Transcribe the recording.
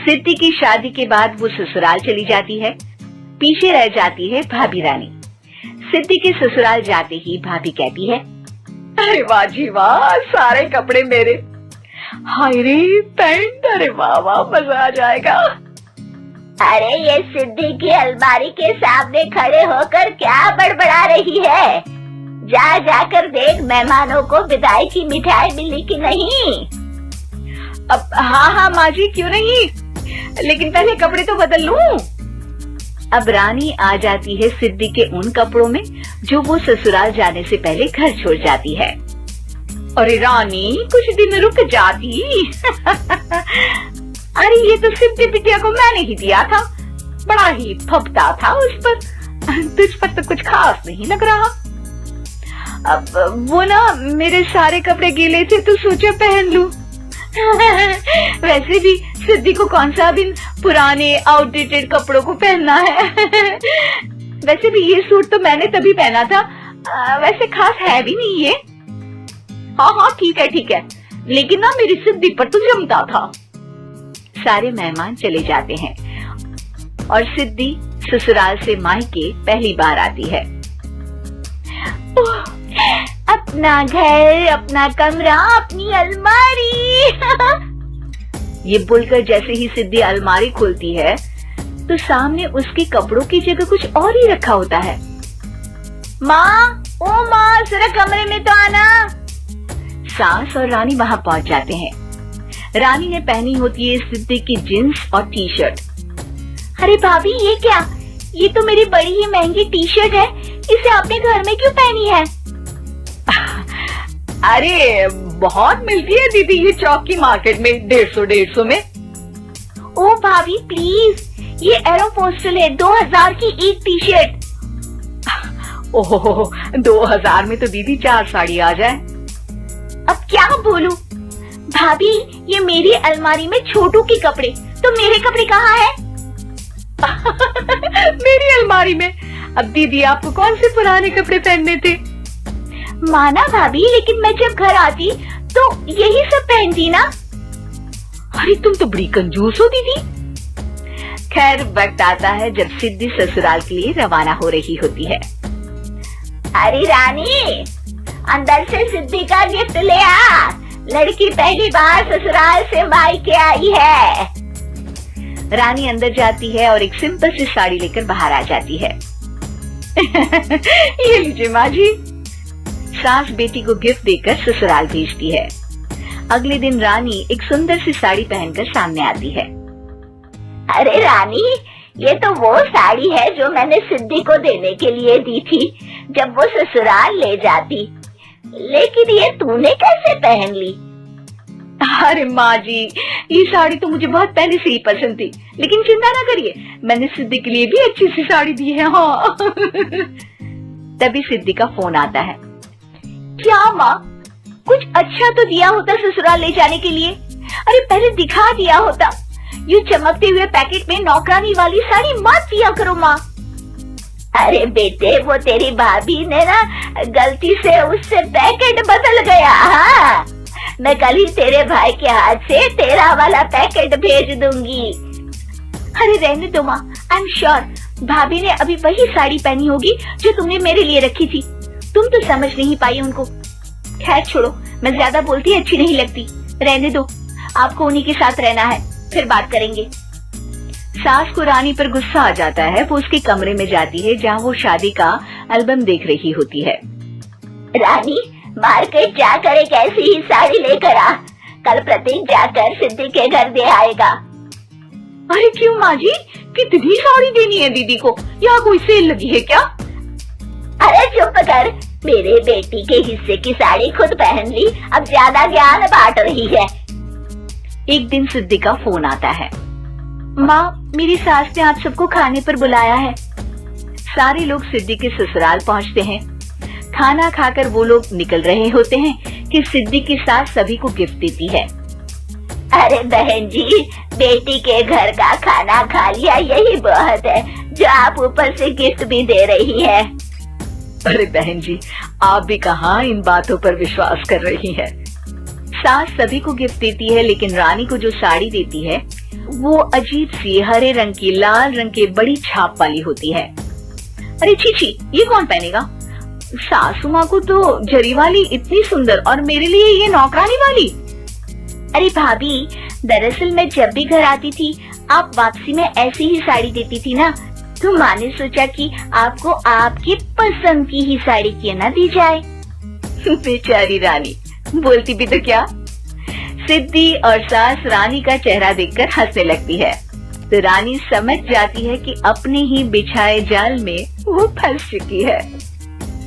सिद्धि की शादी के बाद वो ससुराल चली जाती है। पीछे रह जाती है भाभी रानी। सिद्धि के ससुराल जाते ही भाभी कहती है, अरे वाह जी वाह, सारे कपड़े मेरे। हाय रे पैंट, अरे वाह वाह, मजा आ जाएगा। अरे ये सिद्धि की अलमारी के सामने खड़े होकर क्या बड़बड़ा रही है? जा जाकर देख मेहमानों को विदाई की मिठाई मिली कि नहीं। अब हाँ माँ जी, क्यों नहीं, लेकिन पहले कपड़े तो बदल लूं। अब रानी आ जाती है सिद्धि के उन कपड़ों में जो वो ससुराल जाने से पहले घर छोड़ जाती है। अरे रानी, कुछ दिन रुक जाती। अरे ये तो सिद्धि बिटिया को मैंने ही दिया था, बड़ा ही फबता था उस पर, तुझ पर तो कुछ खास नहीं लग रहा। अब वो ना मेरे सारे कपड़े गीले थे तो सोचा पहन लूं। वैसे भी सिद्धि को कौन सा दिन पुराने आउटडेटेड कपड़ों को पहनना है। वैसे भी ये सूट तो मैंने तभी पहना था, वैसे खास है भी नहीं ये। हाँ ठीक है, लेकिन ना मेरी सिद्धि पर तो जमता था। सारे मेहमान चले जाते हैं और सिद्धि ससुराल से मायके पहली बार आती है। अपना घर, अपना कमरा, अपनी अलमारी। ये बोलकर जैसे ही सिद्धि अलमारी खोलती है तो सामने उसके कपड़ों की जगह कुछ और ही रखा होता है। माँ, ओ माँ, जरा कमरे में तो आना। सास और रानी वहाँ पहुँच जाते हैं। रानी ने पहनी होती है सिद्धि की जींस और टी शर्ट। अरे भाभी, ये क्या? ये तो मेरी बड़ी ही महंगी टी शर्ट है, इसे आपने घर में क्यों पहनी है? अरे बहुत मिलती है दीदी ये चौक की मार्केट में, 150 में। ओ भाभी प्लीज, ये एरोपोस्टल है, 2000 की एक टी शर्ट। ओहो, 2000 में तो दीदी 4 साड़ी आ जाए। अब क्या बोलूं? भाभी, ये मेरी अलमारी में छोटू के कपड़े, तो मेरे कपड़े कहाँ हैं? मेरी अलमारी में? अब दीदी आपको कौन से पुराने कपड़े पहनने थे? माना भाभी, लेकिन मैं जब घर आती तो यही सब पहनती ना। अरे तुम तो बड़ी कंजूस हो दीदी। खैर, वक्त आता है जब सिद्धि ससुराल के लिए रवाना हो रही होती है। अरे रानी, अंदर से सिद्धि का गिफ्ट ले आ, लड़की पहली बार ससुराल से मायके आई है। रानी अंदर जाती है और एक सिंपल सी साड़ी लेकर बाहर आ जाती है। ये लीजिए माँ जी। सास बेटी को गिफ्ट देकर ससुराल भेजती है। अगले दिन रानी एक सुंदर सी साड़ी पहनकर सामने आती है। अरे रानी, ये तो वो साड़ी है जो मैंने सिद्धि को देने के लिए दी थी जब वो ससुराल ले जाती, लेकिन ये तूने कैसे पहन ली? अरे माँ जी, ये साड़ी तो मुझे बहुत पहले से ही पसंद थी, लेकिन चिंता ना करिए, मैंने सिद्धि के लिए भी अच्छी सी साड़ी दी है। हाँ। तभी सिद्धि का फोन आता है। क्या माँ, कुछ अच्छा तो दिया होता ससुराल ले जाने के लिए। अरे पहले दिखा दिया होता। ये चमकते हुए पैकेट में नौकरानी वाली साड़ी मत दिया करो माँ। अरे बेटे, वो तेरी भाभी ने ना गलती से उससे पैकेट बदल गया। हाँ, मैं कल ही तेरे भाई के हाथ से तेरा वाला पैकेट भेज दूंगी। अरे रहने दो माँ, आई एम श्योर भाभी ने अभी वही साड़ी पहनी होगी जो तुमने मेरे लिए रखी थी। तुम तो समझ नहीं पाई उनको। खैर छोड़ो, मैं ज्यादा बोलती अच्छी नहीं लगती, रहने दो, आपको उन्हीं के साथ रहना है, फिर बात करेंगे। सास को रानी पर गुस्सा आ जाता है। वो उसके कमरे में जाती है जहाँ वो शादी का एल्बम देख रही होती है। रानी, मार्केट जाकर एक ऐसी ही साड़ी लेकर आ, कल प्रतीक जाकर सिद्धि के घर दे आएगा। अरे क्यों माँ जी, कितनी साड़ी देनी है दीदी को? यहाँ कोई सेल लगी है क्या? अरे चुप कर, मेरे बेटी के हिस्से की साड़ी खुद पहन ली, अब ज्यादा ज्ञान बांट रही है। एक दिन सिद्धि का फोन आता है। माँ, मेरी सास ने आज सबको खाने पर बुलाया है। सारे लोग सिद्धि के ससुराल पहुँचते हैं। खाना खाकर वो लोग निकल रहे होते हैं कि सिद्धि की सास सभी को गिफ्ट देती है। अरे बहन जी, बेटी के घर का खाना खा लिया, यही बहुत है जो आप ऊपर से गिफ्ट भी दे रही है। अरे बहन जी, आप भी कहाँ इन बातों पर विश्वास कर रही हैं। सास सभी को गिफ्ट देती है, लेकिन रानी को जो साड़ी देती है वो अजीब सी हरे रंग की, लाल रंग के बड़ी छाप वाली होती है। अरे छी, ये कौन पहनेगा? सासू माँ को तो जरी वाली इतनी सुंदर, और मेरे लिए ये नौकरानी वाली। अरे भाभी, दरअसल मैं जब भी घर आती थी आप वापसी में ऐसी ही साड़ी देती थी ना, तो माँ ने सोचा कि आपको आपकी पसंद की ही साड़ी क्यों ना दी जाए। बेचारी रानी, बोलती भी तो क्या। सिद्धि और सास रानी का चेहरा देखकर हंसने लगती है, तो रानी समझ जाती है कि अपने ही बिछाए जाल में वो फंस चुकी है।